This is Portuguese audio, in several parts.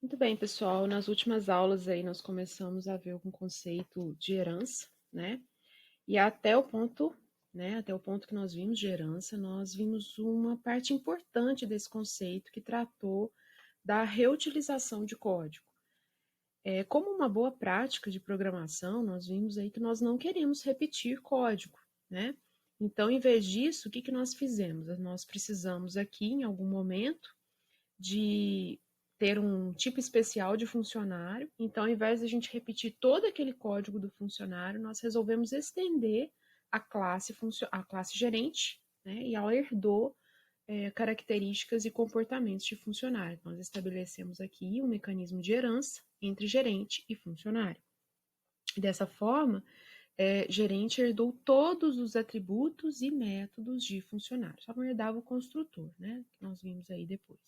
Muito bem, pessoal. Nas últimas aulas aí nós começamos a ver o conceito de herança, né? E até o ponto, até o ponto que nós vimos de herança, nós vimos uma parte importante desse conceito que tratou da reutilização de código. Como uma boa prática de programação, nós vimos aí que nós não queremos repetir código, né? Então, em vez disso, o que nós fizemos? Nós precisamos aqui, em algum momento, de ter um tipo especial de funcionário. Então, ao invés de a gente repetir todo aquele código do funcionário, nós resolvemos estender a classe gerente, né? E ela herdou características e comportamentos de funcionário. Nós estabelecemos aqui um mecanismo de herança entre gerente e funcionário. E dessa forma, gerente herdou todos os atributos e métodos de funcionário. Só não herdava o construtor, né? Que nós vimos aí depois.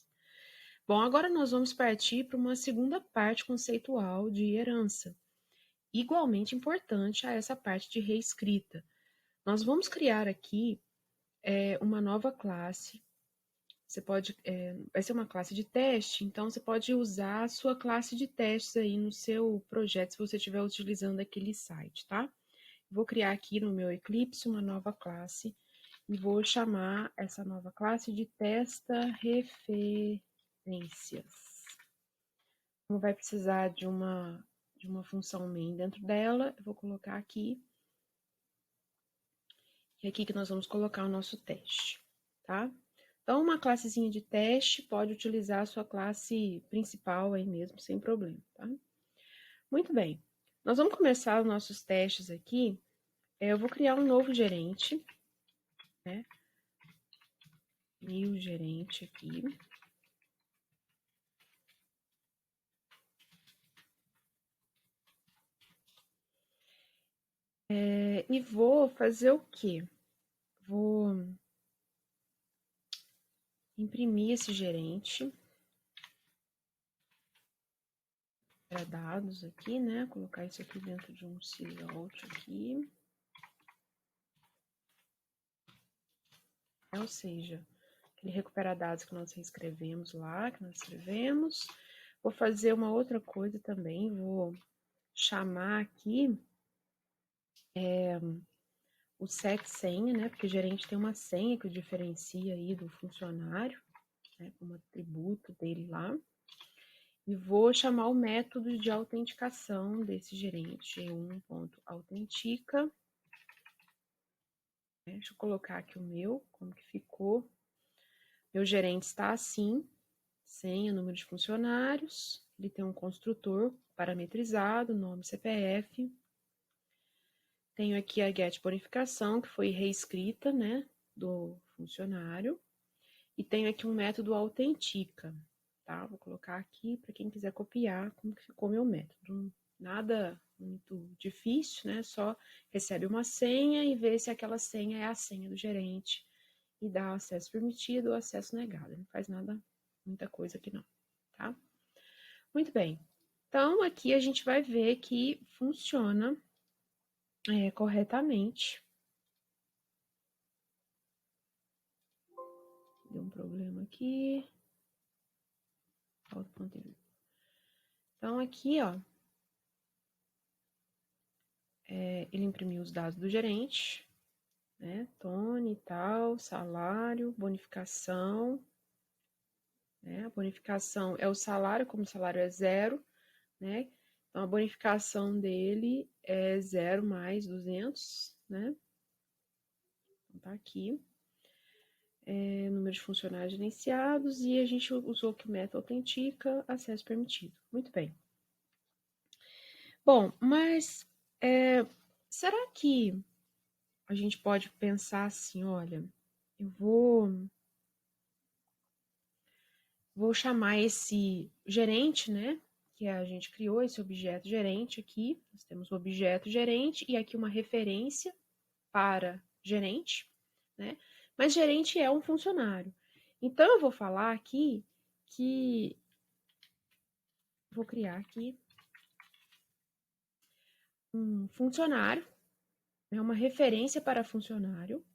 Bom, agora nós vamos partir para uma segunda parte conceitual de herança, igualmente importante a essa parte de reescrita. Nós vamos criar aqui uma nova classe. Você pode, vai ser uma classe de teste, então você pode usar a sua classe de testes aí no seu projeto, se você estiver utilizando aquele site, tá? Vou criar aqui no meu Eclipse uma nova classe e vou chamar essa nova classe de testa referências. Como vai precisar de uma função main dentro dela, eu vou colocar aqui. E é aqui que nós vamos colocar o nosso teste, tá? Então, uma classezinha de teste pode utilizar a sua classe principal aí mesmo, sem problema, tá? Muito bem. Nós vamos começar os nossos testes aqui. Eu vou criar um novo gerente, né? New gerente aqui. E vou fazer o quê? Vou imprimir esse gerente para dados aqui, né? Colocar isso aqui dentro de um Cout aqui. Ou seja, aquele recuperar dados que nós reescrevemos lá, que nós escrevemos. Vou fazer uma outra coisa também, vou chamar aqui o set senha, né? Porque o gerente tem uma senha que o diferencia aí do funcionário, né? Como atributo dele lá. E vou chamar o método de autenticação desse gerente, g1.autentica. Deixa eu colocar aqui o meu, como que ficou. Meu gerente está assim, senha, número de funcionários, ele tem um construtor parametrizado, nome, CPF. Tenho aqui a get bonificação, que foi reescrita, né, do funcionário. E tenho aqui um método autentica, tá? Vou colocar aqui para quem quiser copiar como que ficou meu método. Nada muito difícil, né? Só recebe uma senha e vê se aquela senha é a senha do gerente e dá acesso permitido ou acesso negado. Não faz nada, muita coisa aqui não, tá? Muito bem. Então, aqui a gente vai ver que funciona corretamente. Deu um problema aqui. Então, aqui, ó, ele imprimiu os dados do gerente, né? Tony e tal, salário, bonificação, né? A bonificação é o salário, como o salário é 0, né? Então, a bonificação dele é 0 mais 200, né? Então, tá aqui. Número de funcionários gerenciados e a gente usou que o método autentica, acesso permitido. Muito bem. Bom, mas será que a gente pode pensar assim, olha, eu vou chamar esse gerente, né? Que a gente criou esse objeto gerente aqui. Nós temos o objeto gerente e aqui uma referência para gerente, né? Mas gerente é um funcionário. Então, eu vou falar aqui que vou criar aqui um funcionário, né, uma referência para funcionário,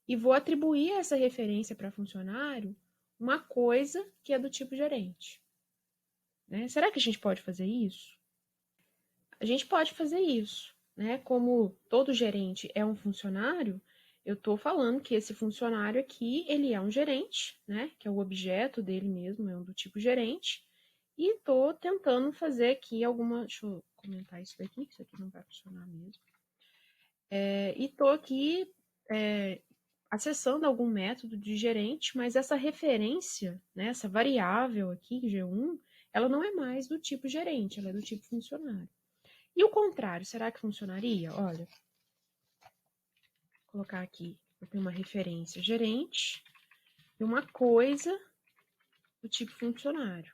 e vou atribuir essa referência para funcionário uma coisa que é do tipo gerente. né? Será que a gente pode fazer isso? A gente pode fazer isso, né? Como todo gerente é um funcionário, eu estou falando que esse funcionário aqui, ele é um gerente, né? Que é o objeto dele mesmo, é um do tipo gerente. E estou tentando fazer aqui alguma... Deixa eu comentar isso daqui, que isso aqui não vai funcionar mesmo. E estou aqui acessando algum método de gerente, mas essa referência, né, essa variável aqui, G1, ela não é mais do tipo gerente, ela é do tipo funcionário. E o contrário, será que funcionaria? Olha, vou colocar aqui, eu tenho uma referência gerente e uma coisa do tipo funcionário.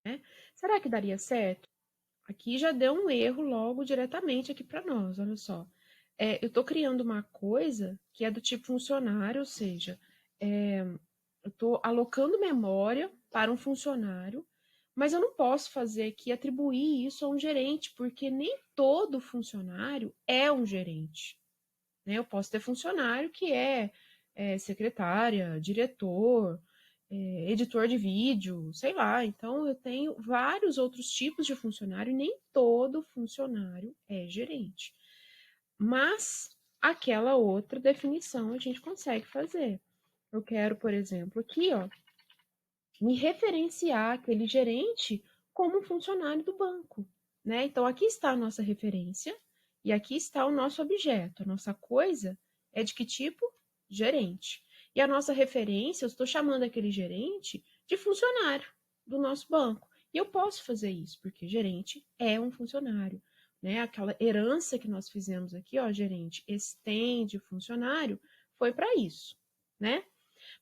Né? Será que daria certo? Aqui já deu um erro logo diretamente aqui para nós, olha só. Eu estou criando uma coisa que é do tipo funcionário, ou seja, eu estou alocando memória para um funcionário, mas eu não posso fazer aqui atribuir isso a um gerente, porque nem todo funcionário é um gerente. Né? Eu posso ter funcionário que é secretária, diretor, editor de vídeo, sei lá. Então, eu tenho vários outros tipos de funcionário e nem todo funcionário é gerente. Mas aquela outra definição a gente consegue fazer. Eu quero, por exemplo, aqui, ó, me referenciar aquele gerente como um funcionário do banco. Né? Então, aqui está a nossa referência e aqui está o nosso objeto. A nossa coisa é de que tipo? Gerente. E a nossa referência, eu estou chamando aquele gerente de funcionário do nosso banco. E eu posso fazer isso, porque gerente é um funcionário. Né? Aquela herança que nós fizemos aqui, ó, gerente estende funcionário, foi para isso. Né?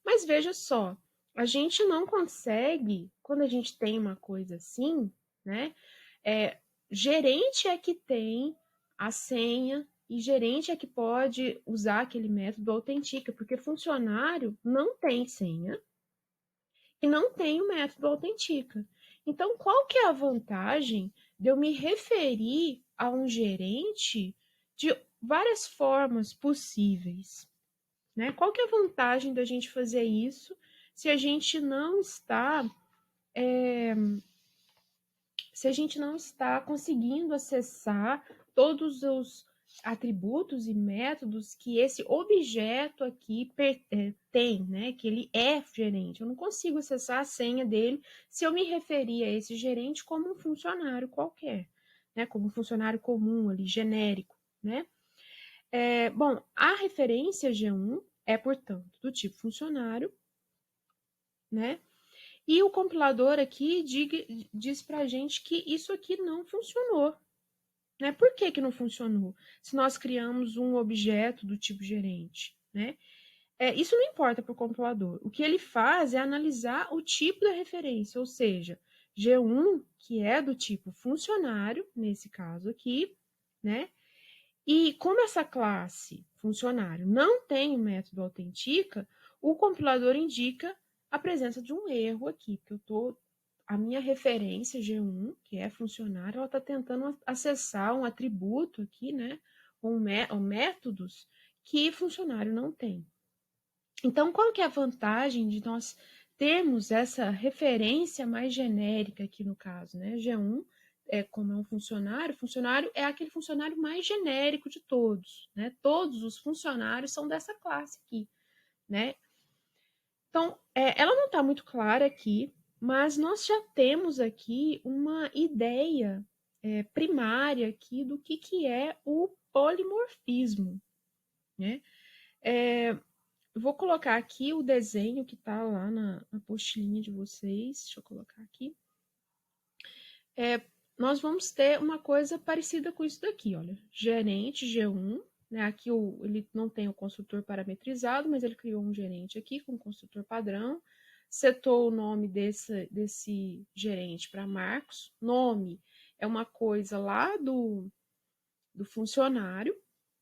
Mas veja só, a gente não consegue, quando a gente tem uma coisa assim, né? Gerente é que tem a senha e gerente é que pode usar aquele método autentica, porque funcionário não tem senha e não tem o método autentica. Então, qual que é a vantagem de eu me referir a um gerente de várias formas possíveis? Né? Qual que é a vantagem da gente fazer isso se a gente não está se a gente não está conseguindo acessar todos os atributos e métodos que esse objeto aqui tem, né? Que ele é gerente. Eu não consigo acessar a senha dele se eu me referir a esse gerente como um funcionário qualquer, né? Como um funcionário comum ali, genérico, né? Bom, a referência G1 é, portanto, do tipo funcionário, né? E o compilador aqui diz para a gente que isso aqui não funcionou. Né? Por que, que não funcionou? Se nós criamos um objeto do tipo gerente. Né? Isso não importa para o compilador. O que ele faz é analisar o tipo da referência, ou seja, G1, que é do tipo funcionário, nesse caso aqui, né? E como essa classe funcionário não tem o método autentica, o compilador indica a presença de um erro aqui, porque a minha referência G1, que é funcionário, ela está tentando acessar um atributo aqui, né, ou métodos que funcionário não tem. Então, qual que é a vantagem de nós termos essa referência mais genérica aqui no caso, né? G1 como é um funcionário é aquele funcionário mais genérico de todos, né? Todos os funcionários são dessa classe aqui, né? Então, ela não está muito clara aqui, mas nós já temos aqui uma ideia primária aqui do que é o polimorfismo, né? Vou colocar aqui o desenho que está lá na apostilinha de vocês. Deixa eu colocar aqui. Nós vamos ter uma coisa parecida com isso daqui, olha. Gerente G1, né? Aqui ele não tem o construtor parametrizado, mas ele criou um gerente aqui com construtor padrão. Setou o nome desse gerente para Marcos. Nome é uma coisa lá do funcionário,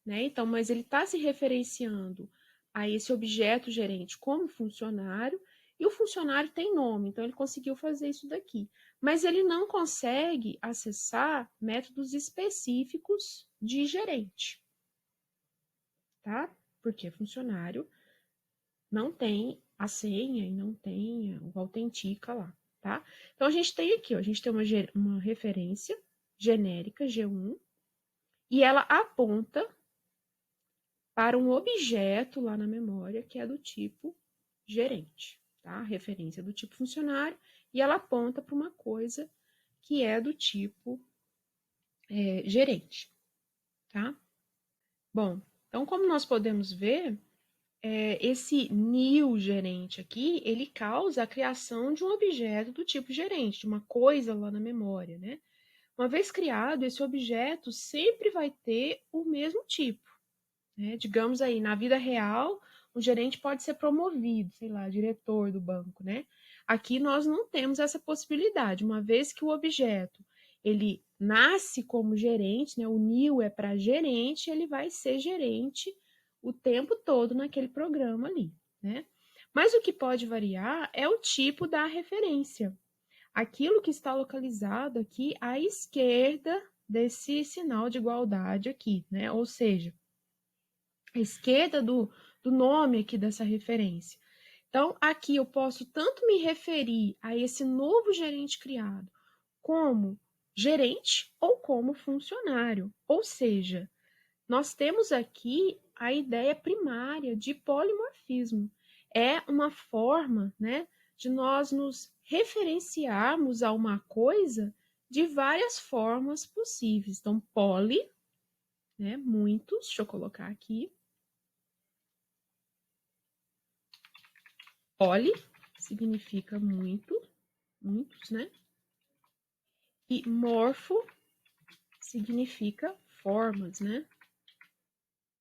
né? Então, mas ele está se referenciando a esse objeto gerente como funcionário, e o funcionário tem nome, então ele conseguiu fazer isso daqui. Mas ele não consegue acessar métodos específicos de gerente, tá? Porque funcionário não tem a senha e não tem o autentica lá, tá? Então, a gente tem aqui, ó, a gente tem uma referência genérica, G1, e ela aponta para um objeto lá na memória que é do tipo gerente, tá? Referência do tipo funcionário, e ela aponta para uma coisa que é do tipo gerente, tá? Bom, então como nós podemos ver, esse new gerente aqui, ele causa a criação de um objeto do tipo gerente, de uma coisa lá na memória, né? Uma vez criado, esse objeto sempre vai ter o mesmo tipo, né? Digamos aí, na vida real, o gerente pode ser promovido, sei lá, diretor do banco, né? Aqui nós não temos essa possibilidade, uma vez que o objeto ele nasce como gerente, né? O new é para gerente, ele vai ser gerente o tempo todo naquele programa ali, né? Mas o que pode variar é o tipo da referência. Aquilo que está localizado aqui à esquerda desse sinal de igualdade aqui, né? Ou seja, à esquerda do nome aqui dessa referência. Então, aqui eu posso tanto me referir a esse novo gerente criado como gerente ou como funcionário. Ou seja, nós temos aqui a ideia primária de polimorfismo. É uma forma, né, de nós nos referenciarmos a uma coisa de várias formas possíveis. Então, poli, né, muitos, deixa eu colocar aqui. Poli significa muito, muitos, né? E morfo significa formas, né?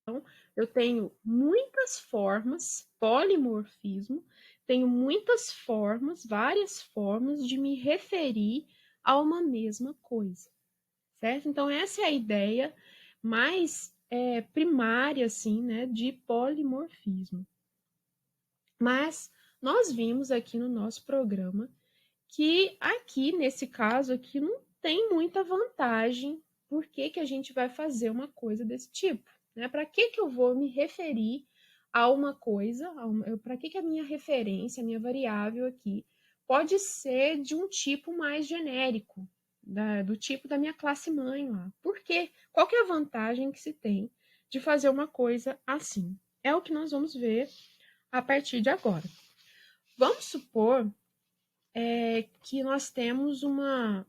Então, eu tenho muitas formas, polimorfismo, tenho muitas formas, várias formas de me referir a uma mesma coisa, certo? Então, essa é a ideia mais primária, assim, né, de polimorfismo. Mas nós vimos aqui no nosso programa que aqui, nesse caso aqui, não tem muita vantagem. Por que que a gente vai fazer uma coisa desse tipo? Né? Para que eu vou me referir a uma coisa? Para que a minha referência, a minha variável aqui, pode ser de um tipo mais genérico, do tipo da minha classe mãe lá? Por quê? Qual que é a vantagem que se tem de fazer uma coisa assim? É o que nós vamos ver a partir de agora. Vamos supor que nós temos uma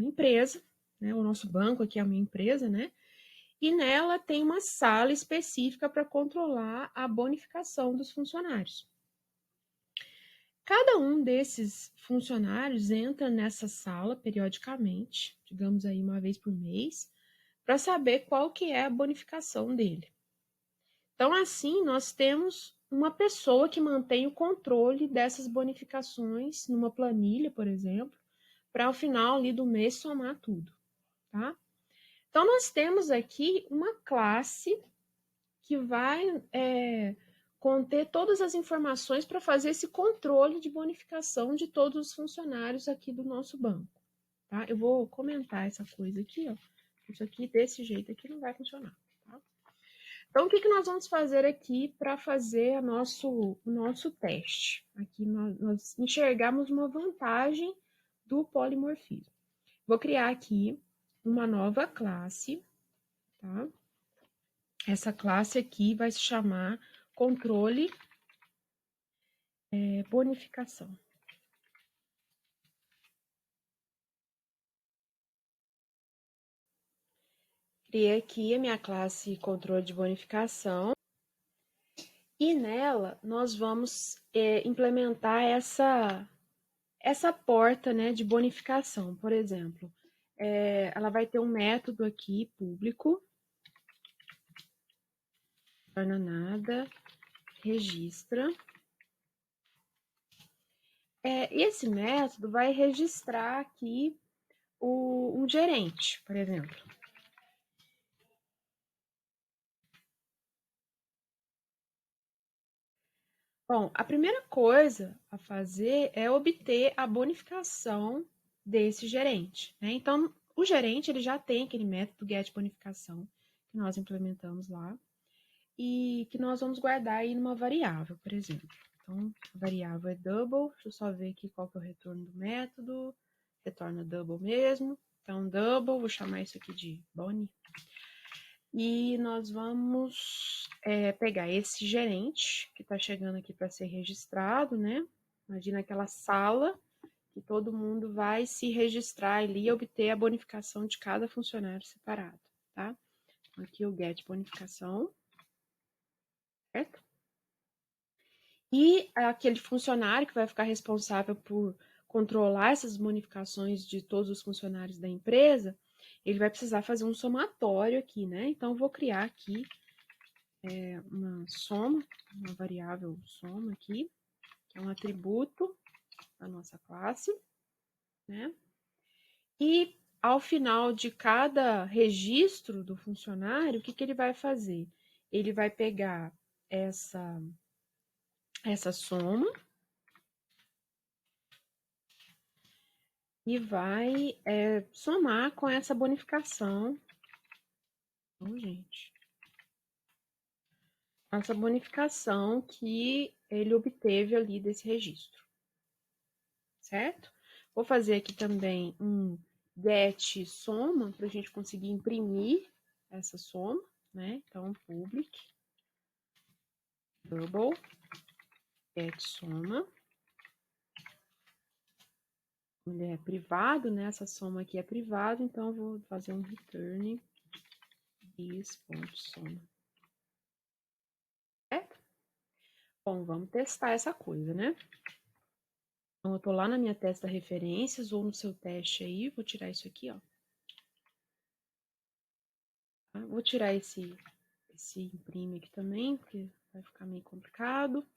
empresa, né? O nosso banco aqui é uma empresa, né? E nela tem uma sala específica para controlar a bonificação dos funcionários. Cada um desses funcionários entra nessa sala periodicamente, digamos aí uma vez por mês, para saber qual que é a bonificação dele. Então, assim, nós temos uma pessoa que mantém o controle dessas bonificações numa planilha, por exemplo, para ao final ali do mês somar tudo, tá? Então, nós temos aqui uma classe que vai conter todas as informações para fazer esse controle de bonificação de todos os funcionários aqui do nosso banco, tá? Eu vou comentar essa coisa aqui, ó. Isso aqui, desse jeito aqui, não vai funcionar, tá? Então, o que nós vamos fazer aqui para fazer o nosso teste? Aqui nós enxergamos uma vantagem do polimorfismo. Vou criar aqui uma nova classe, tá? Essa classe aqui vai se chamar controle bonificação. Criei aqui a minha classe controle de bonificação e nela nós vamos implementar essa porta, né, de bonificação. Por exemplo, ela vai ter um método aqui público, torna nada, registra. E esse método vai registrar aqui um gerente, por exemplo. Bom, a primeira coisa a fazer é obter a bonificação desse gerente, né? Então, o gerente ele já tem aquele método getBonificação que nós implementamos lá e que nós vamos guardar aí numa variável, por exemplo. Então, a variável é double. Deixa eu só ver aqui qual que é o retorno do método. Retorna double mesmo. Então, double, vou chamar isso aqui de Bonnie. E nós vamos pegar esse gerente que está chegando aqui para ser registrado, né? Imagina aquela sala que todo mundo vai se registrar ali e obter a bonificação de cada funcionário separado, tá? Aqui o get bonificação, certo? E aquele funcionário que vai ficar responsável por controlar essas bonificações de todos os funcionários da empresa, ele vai precisar fazer um somatório aqui, né? Então, eu vou criar aqui uma soma, uma variável soma aqui, que é um atributo da nossa classe, né? E ao final de cada registro do funcionário, o que ele vai fazer? Ele vai pegar essa soma e vai somar com essa bonificação. Então, gente, essa bonificação que ele obteve ali desse registro, certo? Vou fazer aqui também um get soma para a gente conseguir imprimir essa soma, né? Então, public double get soma. Ele é privado, né? Essa soma aqui é privada, então eu vou fazer um return this.soma. Certo? Bom, vamos testar essa coisa, né? Então, eu tô lá na minha testa referências ou no seu teste aí, vou tirar isso aqui, ó. Tá? Vou tirar esse imprime aqui também, porque vai ficar meio complicado.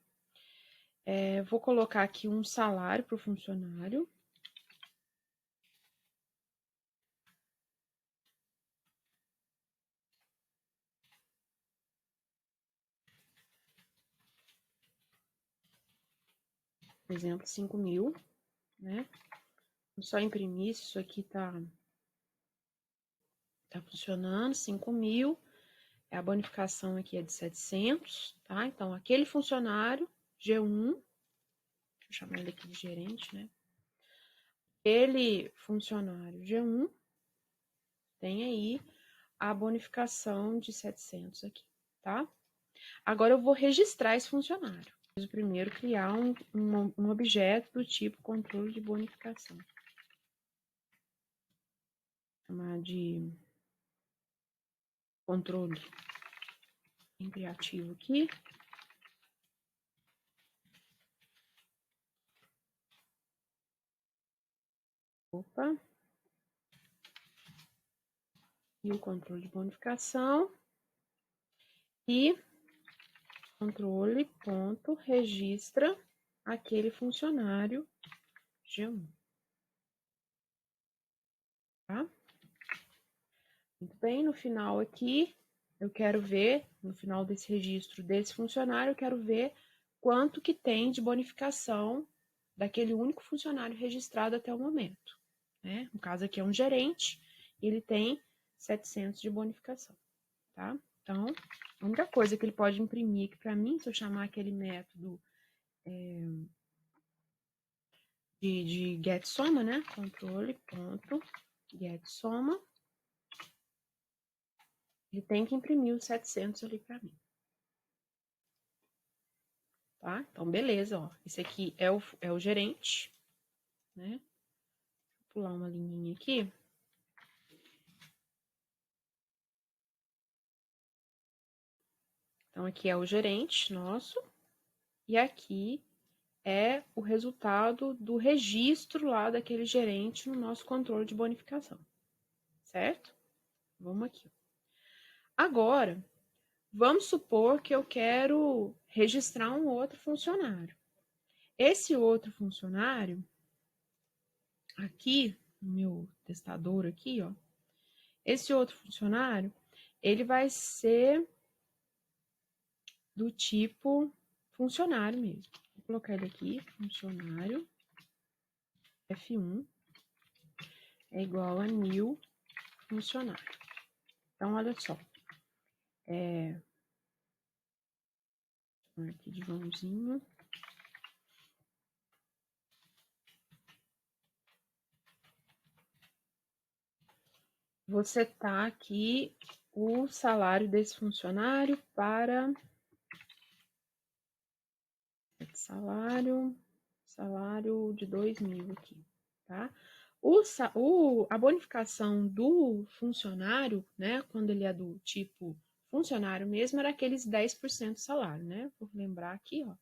Vou colocar aqui um salário para o funcionário. Por exemplo, 5.000, né? Vou só imprimir se isso aqui tá funcionando, 5.000. A bonificação aqui é de 700, tá? Então, aquele funcionário, G1, deixa eu chamar ele aqui de gerente, né? Ele, funcionário G1, tem aí a bonificação de 700 aqui, tá? Agora, eu vou registrar esse funcionário. Preciso primeiro criar um objeto do tipo controle de bonificação. Chamar de controle em criativo aqui. Opa. E o controle de bonificação. E controle ponto registra aquele funcionário G1. Tá? Muito bem, no final aqui, eu quero ver, no final desse registro desse funcionário, eu quero ver quanto que tem de bonificação daquele único funcionário registrado até o momento. Né? No caso aqui é um gerente, ele tem 700 de bonificação. Tá? Então, a única coisa que ele pode imprimir aqui para mim, se eu chamar aquele método de getSoma, né? Controle.getSoma. Ele tem que imprimir os 700 ali para mim. Tá? Então, beleza, ó. Esse aqui é o gerente, né? Vou pular uma linha aqui. Então, aqui é o gerente nosso. E aqui é o resultado do registro lá daquele gerente no nosso controle de bonificação. Certo? Vamos aqui. Agora, vamos supor que eu quero registrar um outro funcionário. Esse outro funcionário, aqui, no meu testador aqui, ó, esse outro funcionário, ele vai ser do tipo funcionário mesmo. Vou colocar ele aqui, funcionário, F1, é igual a new funcionário. Então, olha só. Aqui de Joãozinho. vou setar aqui o salário desse funcionário para salário de 2.000 aqui, tá? A bonificação do funcionário, né, quando ele é do tipo funcionário mesmo, era aqueles 10% do salário, né? Vou lembrar aqui, ó,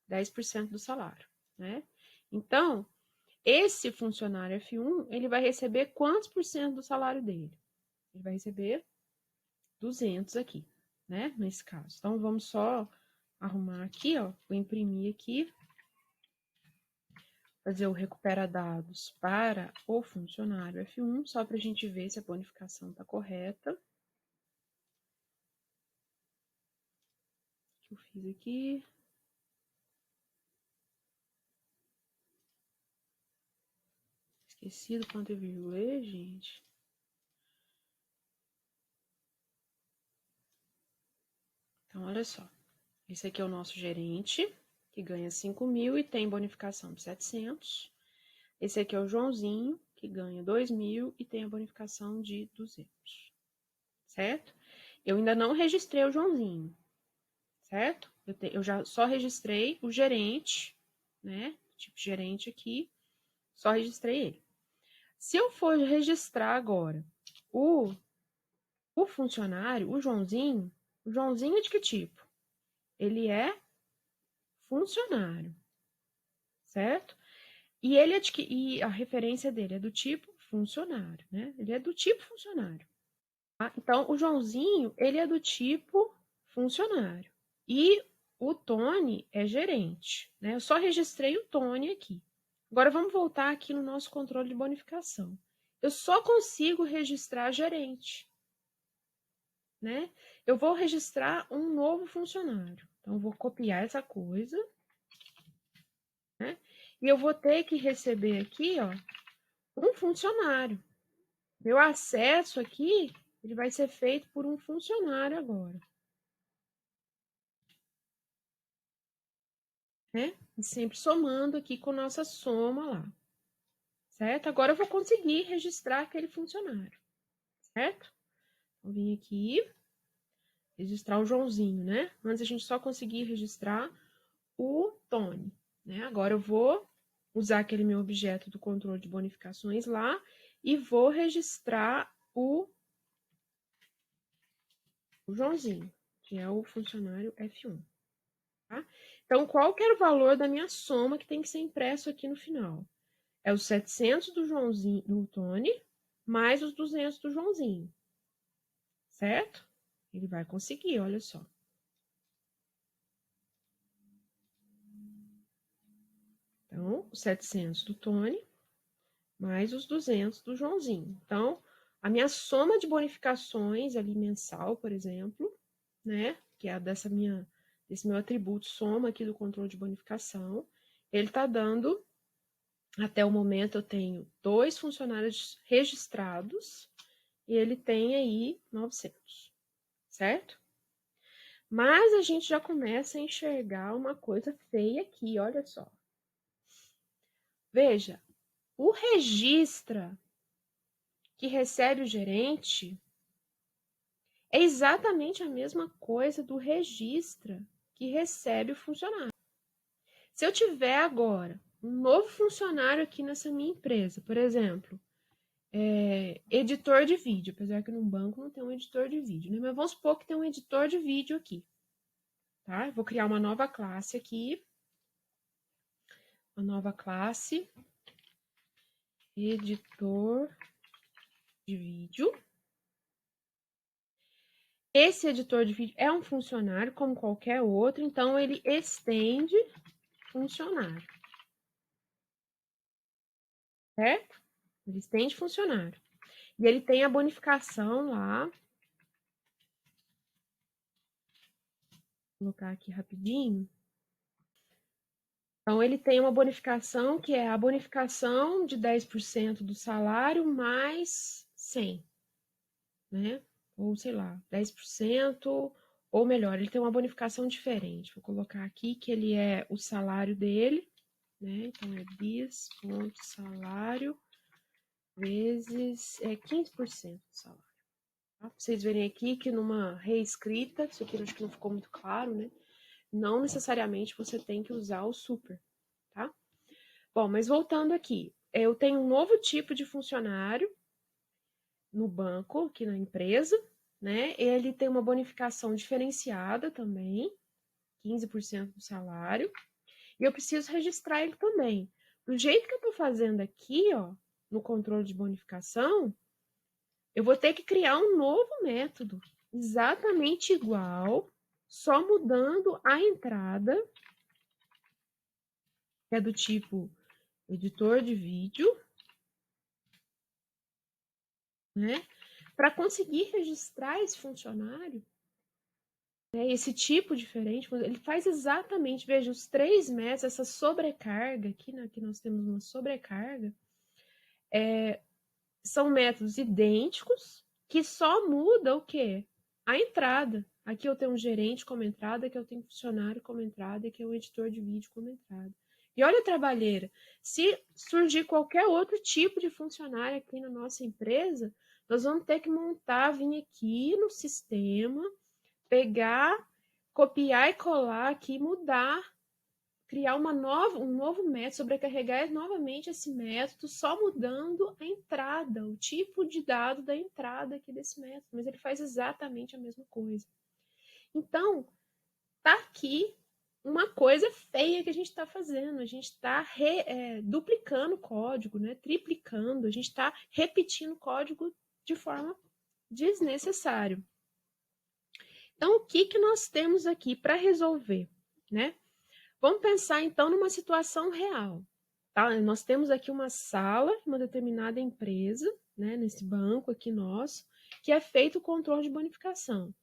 10% do salário, né? Então, esse funcionário F1, ele vai receber quantos por cento do salário dele? Ele vai receber 200 aqui, né? Nesse caso. Então, vamos só arrumar aqui, ó, vou imprimir aqui, fazer o recupera dados para o funcionário F1, só para a gente ver se a bonificação está correta. O que eu fiz aqui? Esqueci do ponto e vírgula, gente. Então, olha só. Esse aqui é o nosso gerente, que ganha 5.000 e tem bonificação de 700. Esse aqui é o Joãozinho, que ganha 2.000 e tem a bonificação de 200. Certo? Eu ainda não registrei o Joãozinho, certo? Eu já só registrei o gerente, né? Tipo gerente aqui, só registrei ele. Se eu for registrar agora o funcionário, o Joãozinho é de que tipo? Ele é funcionário, certo? E ele e a referência dele é do tipo funcionário, né? Ele é do tipo funcionário. Tá? Então, o Joãozinho, ele é do tipo funcionário. E o Tony é gerente, né? Eu só registrei o Tony aqui. Agora, vamos voltar aqui no nosso controle de bonificação. Eu só consigo registrar gerente, né? Eu vou registrar um novo funcionário. Então, eu vou copiar essa coisa, né? E eu vou ter que receber aqui, ó, um funcionário. Meu acesso aqui, ele vai ser feito por um funcionário agora. Né? E sempre somando aqui com nossa soma lá. Certo? Agora eu vou conseguir registrar aquele funcionário. Certo? Vou vir aqui, registrar o Joãozinho, né? Antes a gente só conseguia registrar o Tony, né? Agora eu vou usar aquele meu objeto do controle de bonificações lá e vou registrar o Joãozinho, que é o funcionário F1. Tá? Então, qual que era o valor da minha soma que tem que ser impresso aqui no final? É os 700 do Joãozinho, do Tony, mais os 200 do Joãozinho. Certo? Ele vai conseguir, olha só. Então, os 700 do Tony, mais os 200 do Joãozinho. Então, a minha soma de bonificações ali mensal, por exemplo, né, que é desse meu atributo soma aqui do controle de bonificação, ele está dando, até o momento eu tenho 2 funcionários registrados e ele tem aí 900, certo? Mas a gente já começa a enxergar uma coisa feia aqui, olha só. Veja, o registra que recebe o gerente é exatamente a mesma coisa do registra que recebe o funcionário. Se eu tiver agora um novo funcionário aqui nessa minha empresa, por exemplo, editor de vídeo, apesar que no banco não tem um editor de vídeo, né? Mas vamos supor que tem um editor de vídeo aqui, tá? Eu vou criar uma nova classe aqui, uma nova classe, editor de vídeo. Esse editor de vídeo é um funcionário como qualquer outro, então ele estende funcionário. Certo? Ele estende funcionário. E ele tem a bonificação lá. Vou colocar aqui rapidinho. Então, ele tem uma bonificação que é a bonificação de 10% do salário mais 100, né? Ou, sei lá, 10%, ou melhor, ele tem uma bonificação diferente. Vou colocar aqui que ele é o salário dele, né? Então, é bis.salário vezes 15% do salário. Tá? Vocês verem aqui que numa reescrita, isso aqui eu acho que não ficou muito claro, né? Não necessariamente você tem que usar o super, tá? Bom, mas voltando aqui, eu tenho um novo tipo de funcionário no banco, aqui na empresa, né? Ele tem uma bonificação diferenciada também, 15% do salário, e eu preciso registrar ele também. Do jeito que eu estou fazendo aqui, ó, no controle de bonificação, eu vou ter que criar um novo método, exatamente igual, só mudando a entrada, que é do tipo editor de vídeo, né? Para conseguir registrar esse funcionário, né, esse tipo diferente, ele faz exatamente, veja, os 3 metros, essa sobrecarga aqui, né, que nós temos uma sobrecarga, são métodos idênticos, que só muda o quê? A entrada. Aqui eu tenho um gerente como entrada, aqui eu tenho um funcionário como entrada, e aqui é um editor de vídeo como entrada. E olha a trabalheira, se surgir qualquer outro tipo de funcionário aqui na nossa empresa, nós vamos ter que montar, vir aqui no sistema, pegar, copiar e colar aqui, mudar, criar um novo método, sobrecarregar novamente esse método, só mudando a entrada, o tipo de dado da entrada aqui desse método, mas ele faz exatamente a mesma coisa. Então, tá aqui uma coisa feia que a gente está fazendo, a gente está duplicando o código, né? Triplicando, a gente está repetindo o código de forma desnecessária. Então, o que, que nós temos aqui para resolver, né? Vamos pensar então numa situação real. Tá? Nós temos aqui uma sala, uma determinada empresa, né, nesse banco aqui nosso, que é feito o controle de bonificação.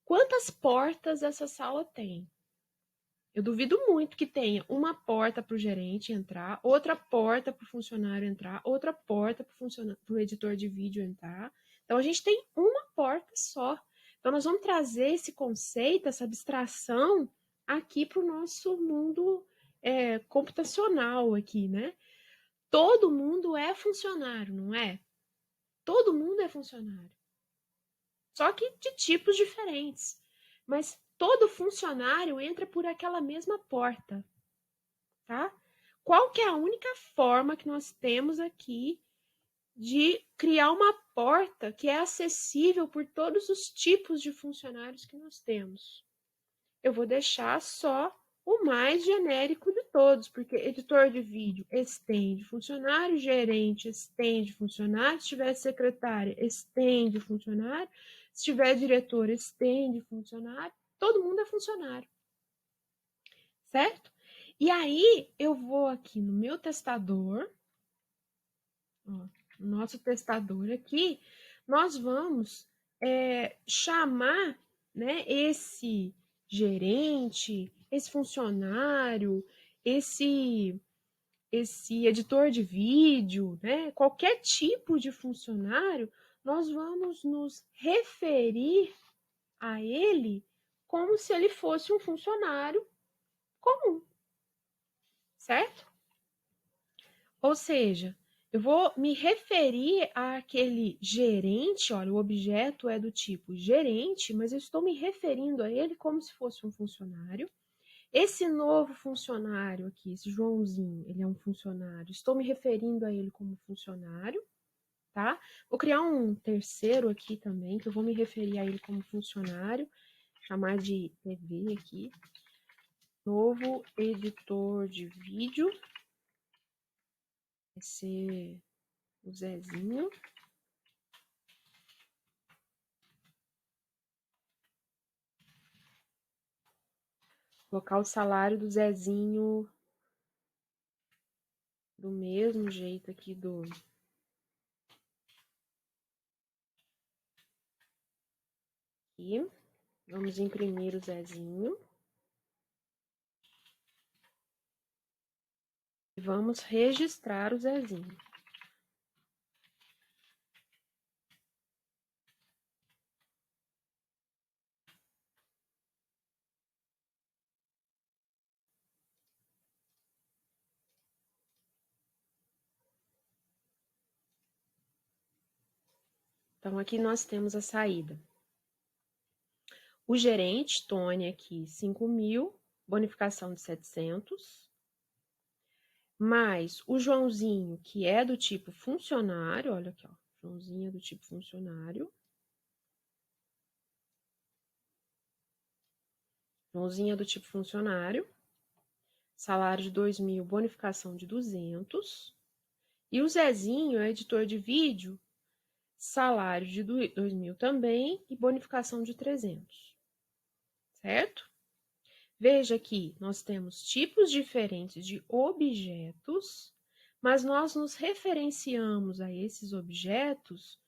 Quantas portas essa sala tem? Eu duvido muito que tenha uma porta para o gerente entrar, outra porta para o funcionário entrar, outra porta para o editor de vídeo entrar. Então, a gente tem uma porta só. Então, nós vamos trazer esse conceito, essa abstração aqui para o nosso mundo computacional aqui, né? Todo mundo é funcionário, não é? Todo mundo é funcionário. Só que de tipos diferentes. Mas todo funcionário entra por aquela mesma porta, tá? Qual que é a única forma que nós temos aqui de criar uma porta que é acessível por todos os tipos de funcionários que nós temos? Eu vou deixar só o mais genérico de todos, porque editor de vídeo estende funcionário, gerente estende funcionário, se tiver secretária estende funcionário, se tiver diretor estende funcionário, todo mundo é funcionário, certo? E aí eu vou aqui no meu testador, ó, no nosso testador aqui, nós vamos chamar, né, esse gerente, esse funcionário, esse editor de vídeo, né, qualquer tipo de funcionário, nós vamos nos referir a ele como se ele fosse um funcionário comum, certo? Ou seja, eu vou me referir àquele gerente, olha, o objeto é do tipo gerente, mas eu estou me referindo a ele como se fosse um funcionário. Esse novo funcionário aqui, esse Joãozinho, ele é um funcionário, estou me referindo a ele como funcionário, tá? Vou criar um terceiro aqui também, que eu vou me referir a ele como funcionário, chamar de TV aqui. Novo editor de vídeo, vai ser o Zezinho. Colocar o salário do Zezinho do mesmo jeito aqui do... Aqui. Vamos imprimir o Zezinho. E vamos registrar o Zezinho. Então, aqui nós temos a saída. O gerente, Tony, aqui, 5.000, bonificação de 700. Mais o Joãozinho, que é do tipo funcionário, olha aqui, ó, Joãozinho é do tipo funcionário. Joãozinho é do tipo funcionário. Salário de 2.000, bonificação de 200. E o Zezinho é editor de vídeo, salário de 2.000 também e bonificação de 300. Certo? Veja que nós temos tipos diferentes de objetos, mas nós nos referenciamos a esses objetos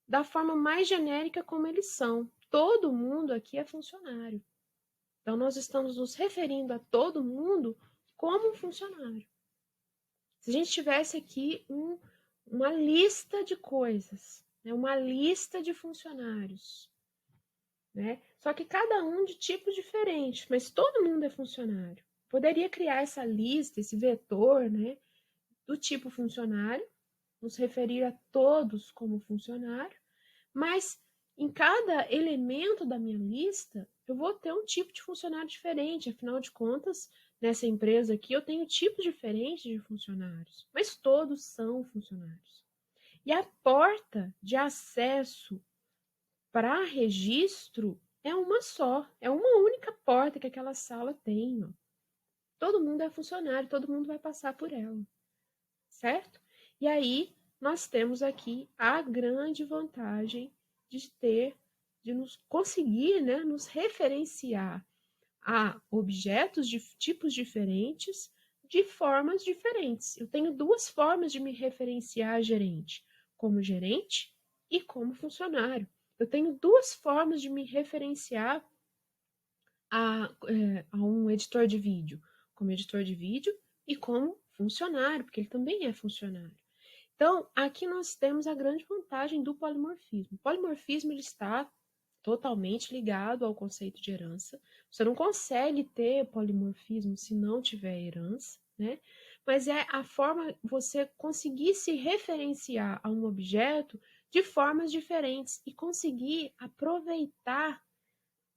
da forma mais genérica como eles são. Todo mundo aqui é funcionário. Então, nós estamos nos referindo a todo mundo como um funcionário. Se a gente tivesse aqui uma lista de coisas, né? Uma lista de funcionários, né? Só que cada um de tipos diferentes, mas todo mundo é funcionário. Poderia criar essa lista, esse vetor, né? Do tipo funcionário, nos referir a todos como funcionário, mas em cada elemento da minha lista, eu vou ter um tipo de funcionário diferente. Afinal de contas, nessa empresa aqui, eu tenho tipos diferentes de funcionários, mas todos são funcionários. E a porta de acesso para registro é uma só, é uma única porta que aquela sala tem. Ó. Todo mundo é funcionário, todo mundo vai passar por ela, certo? E aí, nós temos aqui a grande vantagem de nos conseguir, né, nos referenciar a objetos de tipos diferentes, de formas diferentes. Eu tenho duas formas de me referenciar a gerente, como gerente e como funcionário. Eu tenho duas formas de me referenciar a um editor de vídeo, como editor de vídeo e como funcionário, porque ele também é funcionário. Então, aqui nós temos a grande vantagem do polimorfismo. O polimorfismo ele está totalmente ligado ao conceito de herança. Você não consegue ter polimorfismo se não tiver herança, né? Mas é a forma você conseguir se referenciar a um objeto de formas diferentes e conseguir aproveitar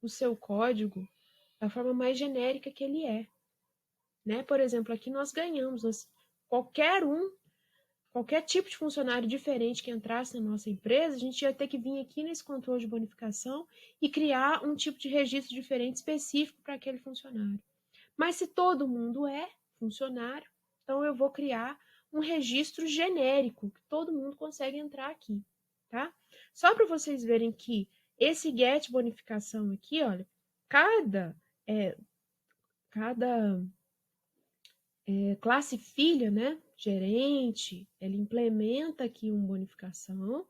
o seu código da forma mais genérica que ele é, né? Por exemplo, aqui nós ganhamos, qualquer tipo de funcionário diferente que entrasse na nossa empresa, a gente ia ter que vir aqui nesse controle de bonificação e criar um tipo de registro diferente específico para aquele funcionário. Mas se todo mundo é funcionário, então eu vou criar um registro genérico, que todo mundo consegue entrar aqui, tá? Só para vocês verem que esse get bonificação aqui, olha, cada classe filha, né, gerente, ele implementa aqui uma bonificação.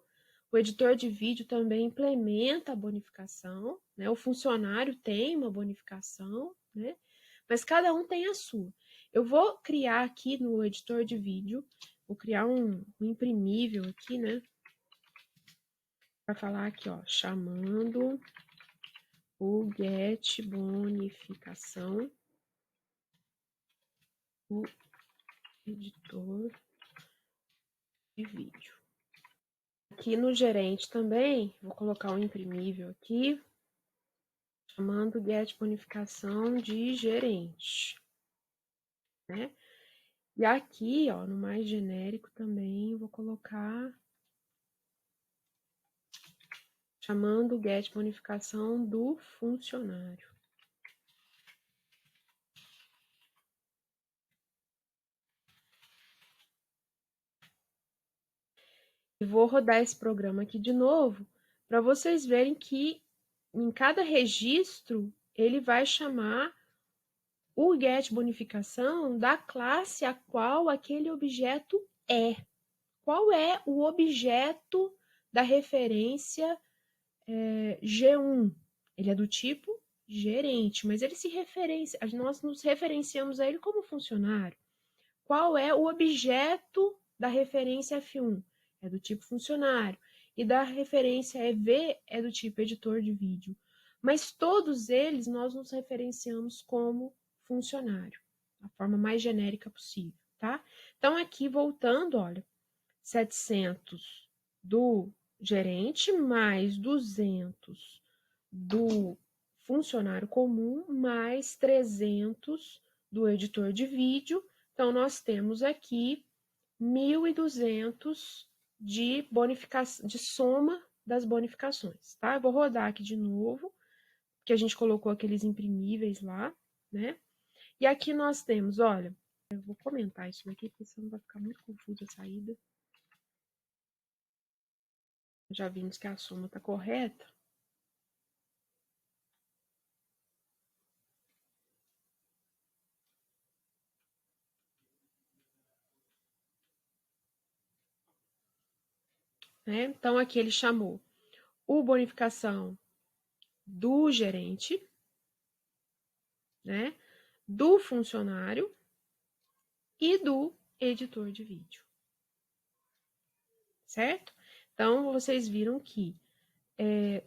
O editor de vídeo também implementa a bonificação, né? O funcionário tem uma bonificação, né? Mas cada um tem a sua. Eu vou criar aqui no editor de vídeo, vou criar um imprimível aqui, né? Para falar aqui, ó, chamando o get bonificação, o editor de vídeo. Aqui no gerente também, vou colocar um imprimível aqui, chamando get bonificação de gerente, né? E aqui, ó, no mais genérico também, vou colocar chamando get bonificação do funcionário. E vou rodar esse programa aqui de novo, para vocês verem que em cada registro ele vai chamar o get bonificação da classe a qual aquele objeto é. Qual é o objeto da referência G1? Ele é do tipo gerente, mas ele se referencia, nós nos referenciamos a ele como funcionário. Qual é o objeto da referência F1? É do tipo funcionário. E da referência EV é do tipo editor de vídeo. Mas todos eles nós nos referenciamos como funcionário, da forma mais genérica possível, tá? Então, aqui voltando, olha, 700 do gerente mais 200 do funcionário comum mais 300 do editor de vídeo. Então, nós temos aqui 1.200 de bonificação, de soma das bonificações, tá? Eu vou rodar aqui de novo, que a gente colocou aqueles imprimíveis lá, né? E aqui nós temos, olha, eu vou comentar isso aqui, porque senão vai ficar muito confuso a saída. Já vimos que a soma está correta. Né? Então, aqui ele chamou o bonificação do gerente, né? Do funcionário e do editor de vídeo. Certo? Então, vocês viram que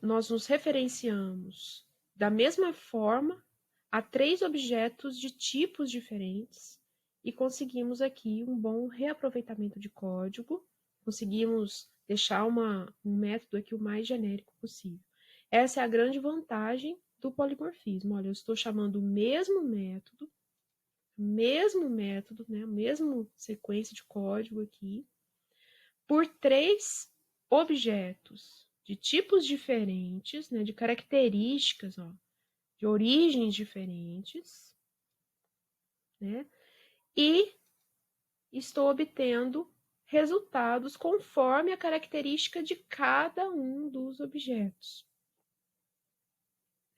nós nos referenciamos da mesma forma a 3 objetos de tipos diferentes e conseguimos aqui um bom reaproveitamento de código, conseguimos deixar um método aqui o mais genérico possível. Essa é a grande vantagem do polimorfismo. Olha, eu estou chamando o mesmo método, né, a mesma sequência de código aqui, por 3 objetos de tipos diferentes, né, de características, ó, de origens diferentes, né, e estou obtendo resultados conforme a característica de cada um dos objetos.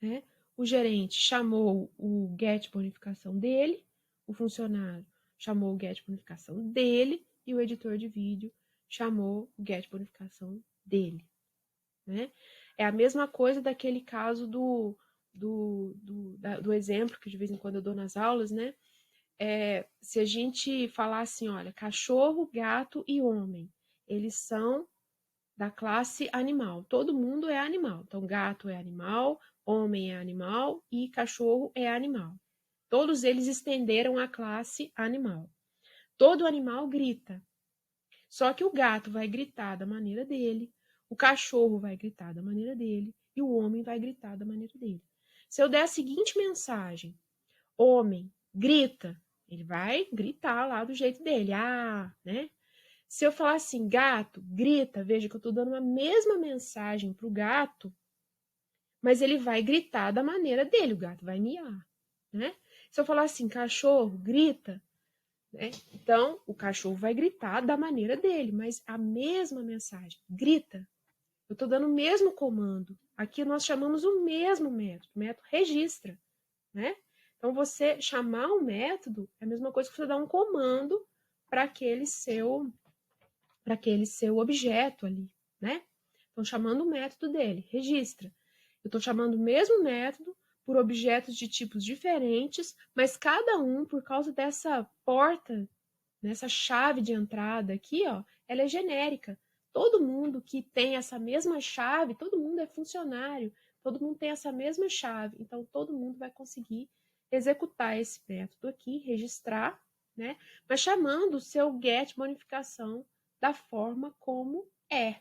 Né? O gerente chamou o get bonificação dele, o funcionário chamou o get bonificação dele e o editor de vídeo chamou o get bonificação dele. Né? É a mesma coisa daquele caso do exemplo que de vez em quando eu dou nas aulas, né? Se a gente falar assim, olha, cachorro, gato e homem, eles são da classe animal. Todo mundo é animal. Então, gato é animal, homem é animal e cachorro é animal. Todos eles estenderam a classe animal. Todo animal grita. Só que o gato vai gritar da maneira dele, o cachorro vai gritar da maneira dele e o homem vai gritar da maneira dele. Se eu der a seguinte mensagem: homem, grita, ele vai gritar lá do jeito dele, né? Se eu falar assim, gato, grita, veja que eu estou dando a mesma mensagem para o gato, mas ele vai gritar da maneira dele, o gato vai miar, né? Se eu falar assim, cachorro, grita, né? Então o cachorro vai gritar da maneira dele, mas a mesma mensagem, grita. Eu estou dando o mesmo comando. Aqui nós chamamos o mesmo método, o método registra, né? Então você chamar um método é a mesma coisa que você dar um comando para aquele seu objeto ali, né? Estou chamando o método dele, registra. Eu estou chamando o mesmo método por objetos de tipos diferentes, mas cada um, por causa dessa porta, nessa chave de entrada aqui, ó, ela é genérica. Todo mundo que tem essa mesma chave, todo mundo é funcionário, todo mundo tem essa mesma chave, então todo mundo vai conseguir executar esse método aqui, registrar, né? Mas chamando o seu get bonificação da forma como é.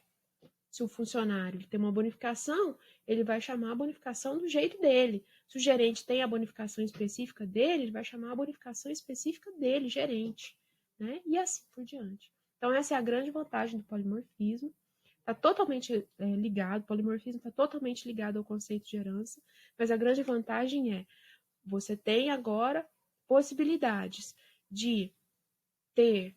Se o funcionário tem uma bonificação, ele vai chamar a bonificação do jeito dele. Se o gerente tem a bonificação específica dele, ele vai chamar a bonificação específica dele, gerente, né? E assim por diante. Então, essa é a grande vantagem do polimorfismo. Está totalmente ligado, o polimorfismo está totalmente ligado ao conceito de herança, mas a grande vantagem é você tem agora possibilidades de ter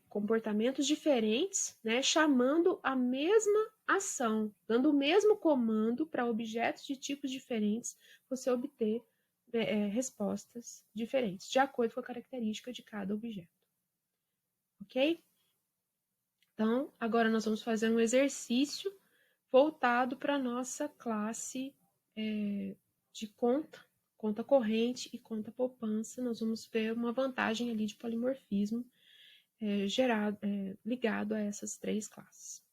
comportamentos diferentes, né, chamando a mesma ação, dando o mesmo comando para objetos de tipos diferentes, você obter respostas diferentes, de acordo com a característica de cada objeto. Ok? Então, agora nós vamos fazer um exercício voltado para a nossa classe de conta corrente e conta poupança. Nós vamos ver uma vantagem ali de polimorfismo ligado a essas 3 classes.